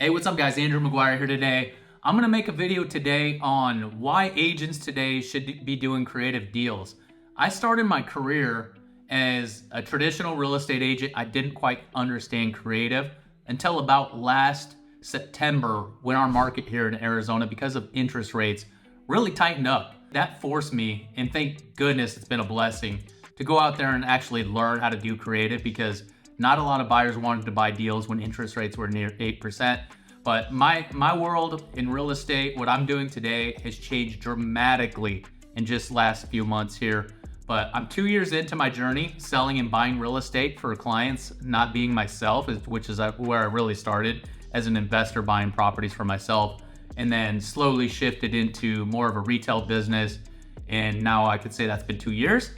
Hey, what's up guys? Andrew McGuire here today. I'm gonna make a video today on why agents today should be doing creative deals. I started my career as a traditional real estate agent. I didn't quite understand creative until about last September when our market here in Arizona, because of interest rates, really tightened up. That forced me, and thank goodness it's been a blessing, to go out there and actually learn how to do creative, because not a lot of buyers wanted to buy deals when interest rates were near 8%. But my world in real estate, what I'm doing today, has changed dramatically in just last few months here. But I'm 2 years into my journey selling and buying real estate for clients, not being myself, which is where I really started as an investor buying properties for myself, and then slowly shifted into more of a retail business. And now I could say that's been 2 years.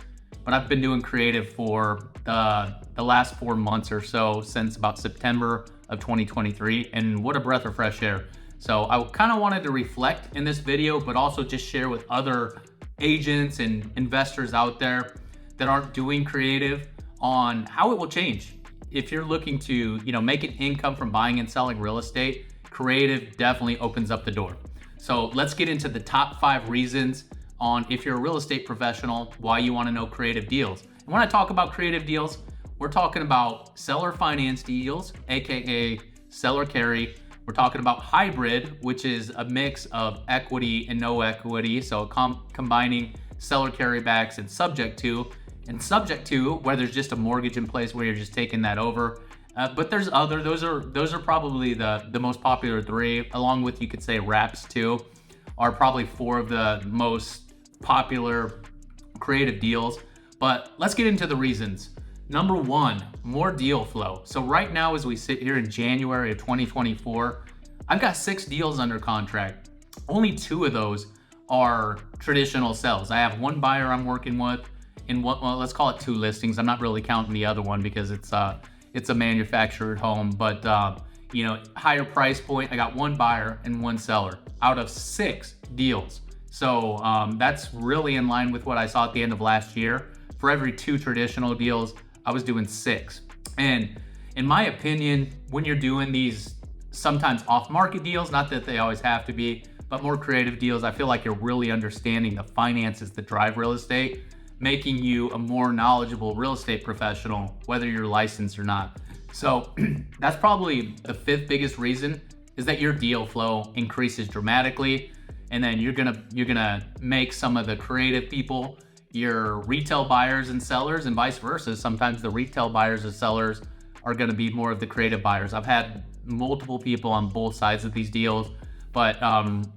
But I've been doing creative for the last 4 months or so, since about September of 2023, and what a breath of fresh air. So I kind of wanted to reflect in this video, but also just share with other agents and investors out there that aren't doing creative on how it will change. If you're looking to, make an income from buying and selling real estate, creative definitely opens up the door. So let's get into the top 5 reasons on, if you're a real estate professional, why you want to know creative deals. And when I talk about creative deals, we're talking about seller finance deals, aka seller carry. We're talking about hybrid, which is a mix of equity and no equity, so combining seller carrybacks and subject to, where there's just a mortgage in place where you're just taking that over. But there's other, those are probably the most popular 3, along with, you could say, wraps too, are probably 4 of the most popular creative deals. But let's get into the reasons. Number 1, more deal flow. So right now, as we sit here in January of 2024, I've got 6 deals under contract. Only 2 of those are traditional sales. I have 1 buyer I'm working with in let's call it 2 listings. I'm not really counting the other one because it's a manufactured home, but higher price point. I got 1 buyer and 1 seller out of 6 deals. So that's really in line with what I saw at the end of last year. For every 2 traditional deals, I was doing 6. And in my opinion, when you're doing these sometimes off-market deals, not that they always have to be, but more creative deals, I feel like you're really understanding the finances that drive real estate, making you a more knowledgeable real estate professional, whether you're licensed or not. So that's probably the 5th biggest reason, is that your deal flow increases dramatically. And then you're gonna make some of the creative people your retail buyers and sellers, and vice versa. Sometimes the retail buyers and sellers are gonna be more of the creative buyers. I've had multiple people on both sides of these deals, but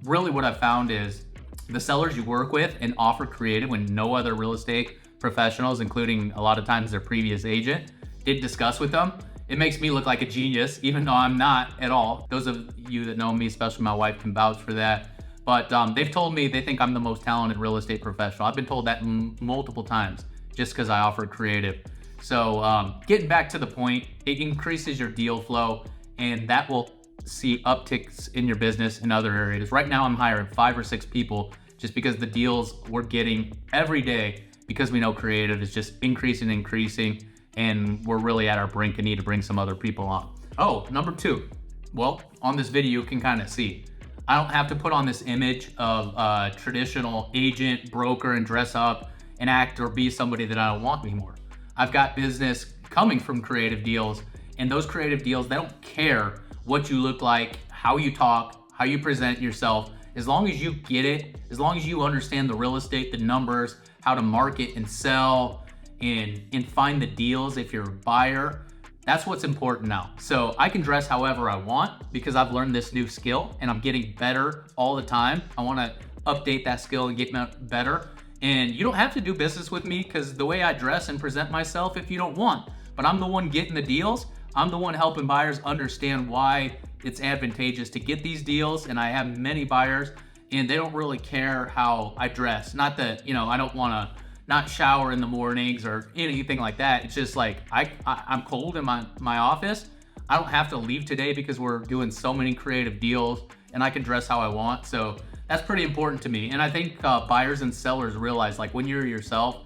really what I've found is the sellers you work with and offer creative when no other real estate professionals, including a lot of times their previous agent, did discuss with them. It makes me look like a genius, even though I'm not at all. Those of you that know me, especially my wife, can vouch for that. But they've told me they think I'm the most talented real estate professional. I've been told that multiple times just because I offer creative. So getting back to the point, it increases your deal flow, and that will see upticks in your business in other areas. Right now, I'm hiring 5 or 6 people just because the deals we're getting every day, because we know creative is just increasing, and we're really at our brink and need to bring some other people on. Oh, number 2. Well, on this video, you can kind of see, I don't have to put on this image of a traditional agent, broker, and dress up and act or be somebody that I don't want anymore. I've got business coming from creative deals, and those creative deals, they don't care what you look like, how you talk, how you present yourself. As long as you get it, as long as you understand the real estate, the numbers, how to market and sell, and find the deals if you're a buyer, that's what's important now. So I can dress however I want because I've learned this new skill and I'm getting better all the time. I want to update that skill and get better. And you don't have to do business with me because the way I dress and present myself, if you don't want, but I'm the one getting the deals. I'm the one helping buyers understand why it's advantageous to get these deals. And I have many buyers and they don't really care how I dress. Not that, I don't want to not shower in the mornings or anything like that. It's just like I'm cold in my office. I don't have to leave today because we're doing so many creative deals and I can dress how I want. So that's pretty important to me. And I think buyers and sellers realize, like, when you're yourself,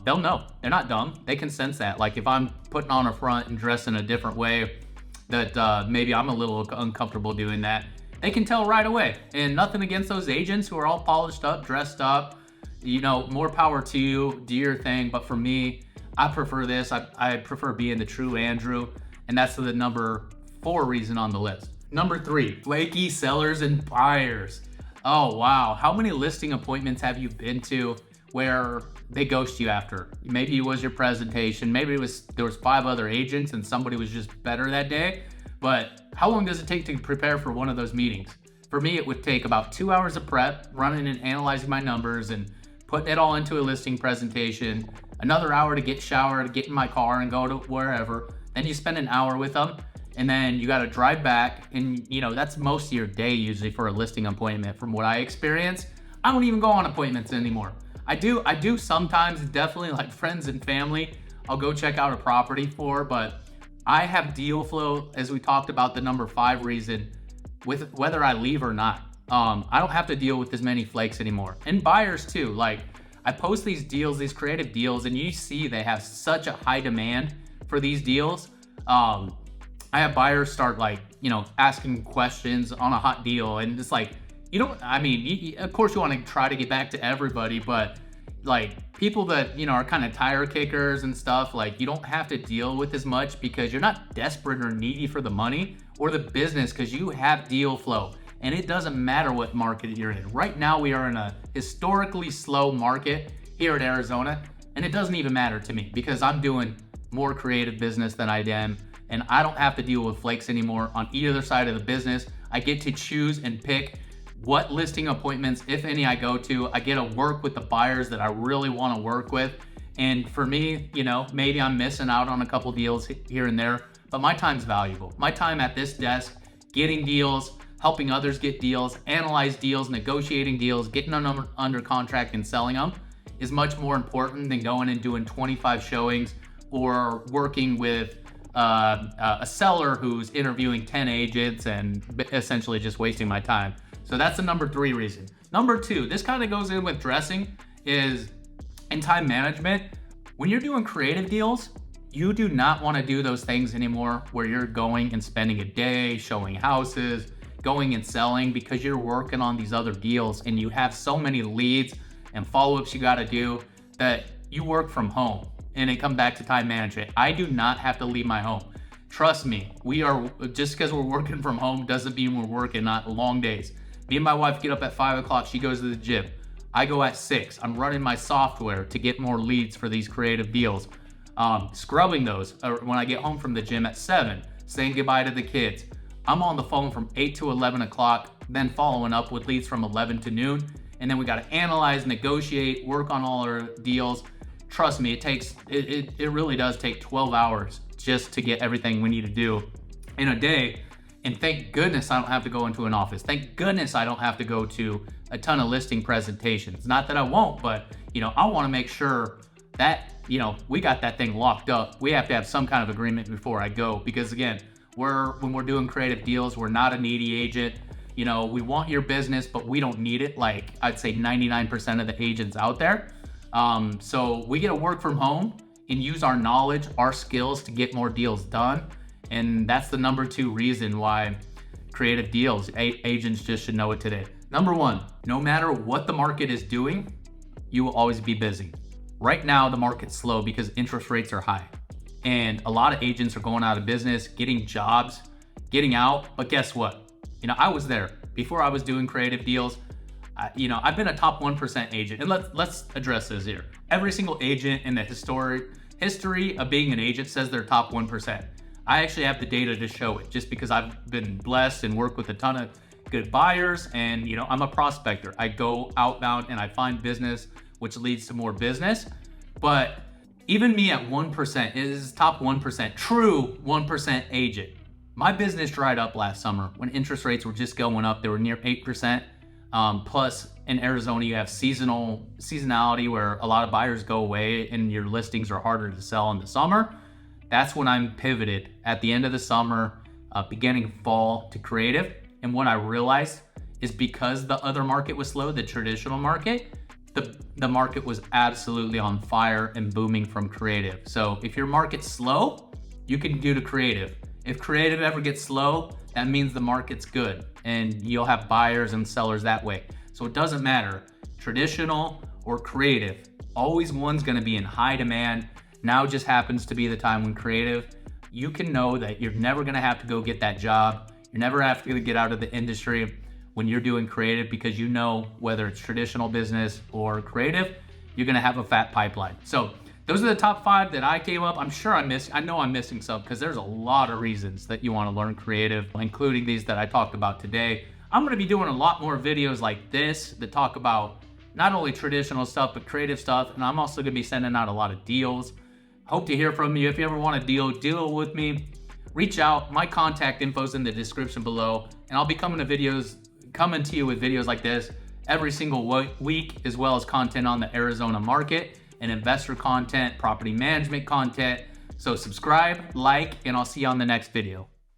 they'll know. They're not dumb. They can sense that. Like, if I'm putting on a front and dressing a different way, that maybe I'm a little uncomfortable doing that, they can tell right away. And nothing against those agents who are all polished up, dressed up. More power to you, do your thing. But for me, I prefer this. I prefer being the true Andrew. And that's the number 4 reason on the list. Number 3, flaky sellers and buyers. Oh, wow. How many listing appointments have you been to where they ghost you after? Maybe it was your presentation. Maybe there was 5 other agents and somebody was just better that day. But how long does it take to prepare for one of those meetings? For me, it would take about 2 hours of prep, running and analyzing my numbers and putting it all into a listing presentation, another hour to get showered, get in my car and go to wherever. Then you spend an hour with them, and then you got to drive back. And that's most of your day usually for a listing appointment. From what I experience, I don't even go on appointments anymore. I do sometimes, definitely, like friends and family, I'll go check out a property for, but I have deal flow, as we talked about, the number 5 reason, with whether I leave or not. I don't have to deal with as many flakes anymore. And buyers too. Like, I post these deals, these creative deals, and you see they have such a high demand for these deals. I have buyers start asking questions on a hot deal, and it's like, of course you want to try to get back to everybody, but like people that are kind of tire kickers and stuff, like you don't have to deal with as much because you're not desperate or needy for the money or the business, because you have deal flow. And it doesn't matter what market you're in. Right now we are in a historically slow market here in Arizona, and it doesn't even matter to me because I'm doing more creative business than I am, and I don't have to deal with flakes anymore on either side of the business. I get to choose and pick what listing appointments, if any, I go to. I get to work with the buyers that I really want to work with. And for me, maybe I'm missing out on a couple deals here and there, but my time's valuable. My time at this desk, getting deals, helping others get deals, analyze deals, negotiating deals, getting them under contract and selling them is much more important than going and doing 25 showings or working with a seller who's interviewing 10 agents and essentially just wasting my time. So that's the number 3 reason. Number 2, this kind of goes in with dressing, is in time management. When you're doing creative deals, you do not want to do those things anymore where you're going and spending a day showing houses, going and selling, because you're working on these other deals and you have so many leads and follow-ups you got to do that you work from home. And it comes back to time management. I do not have to leave my home. Trust me, just because we're working from home doesn't mean we're working not long days. Me and my wife get up at 5 o'clock. She goes to the gym. I go at 6. I'm running my software to get more leads for these creative deals. Scrubbing those when I get home from the gym at 7. Saying goodbye to the kids. I'm on the phone from 8 to 11 o'clock, then following up with leads from 11 to noon. And then we got to analyze, negotiate, work on all our deals. Trust me, it really does take 12 hours just to get everything we need to do in a day. And thank goodness I don't have to go into an office. Thank goodness I don't have to go to a ton of listing presentations. Not that I won't, but I want to make sure that we got that thing locked up. We have to have some kind of agreement before I go, because again, when we're doing creative deals, we're not a needy agent. We want your business, but we don't need it like I'd say 99% of the agents out there. So we get to work from home and use our knowledge, our skills to get more deals done. And that's the number 2 reason why creative deals, agents just should know it today. Number 1, no matter what the market is doing, you will always be busy. Right now, the market's slow because interest rates are high. And a lot of agents are going out of business, getting jobs, getting out. But guess what? I was there before I was doing creative deals. I've been a top 1% agent. And let's address this here. Every single agent in the history of being an agent says they're top 1%. I actually have the data to show it, just because I've been blessed and worked with a ton of good buyers, and I'm a prospector. I go outbound and I find business, which leads to more business. But even me at 1% is top 1%, true 1% agent. My business dried up last summer when interest rates were just going up. They were near 8%. Plus, in Arizona, you have seasonality where a lot of buyers go away and your listings are harder to sell in the summer. That's when I'm pivoted at the end of the summer, beginning of fall, to creative. And what I realized is because the other market was slow, the traditional market, the market was absolutely on fire and booming from creative. So if your market's slow, you can do the creative. If creative ever gets slow, that means the market's good and you'll have buyers and sellers that way. So it doesn't matter, traditional or creative, always one's gonna be in high demand. Now just happens to be the time when creative, you can know that you're never gonna have to go get that job. You're never have to get out of the industry when you're doing creative, because you know whether it's traditional business or creative, you're gonna have a fat pipeline. So those are the top 5 that I came up. I know I'm missing some, because there's a lot of reasons that you want to learn creative, including these that I talked about today. I'm going to be doing a lot more videos like this that talk about not only traditional stuff, but creative stuff. And I'm also going to be sending out a lot of deals. Hope to hear from you. If you ever want to deal with me, reach out. My contact info is in the description below, and I'll be coming to you with videos like this every single week, as well as content on the Arizona market and investor content, property management content. So subscribe, like, and I'll see you on the next video.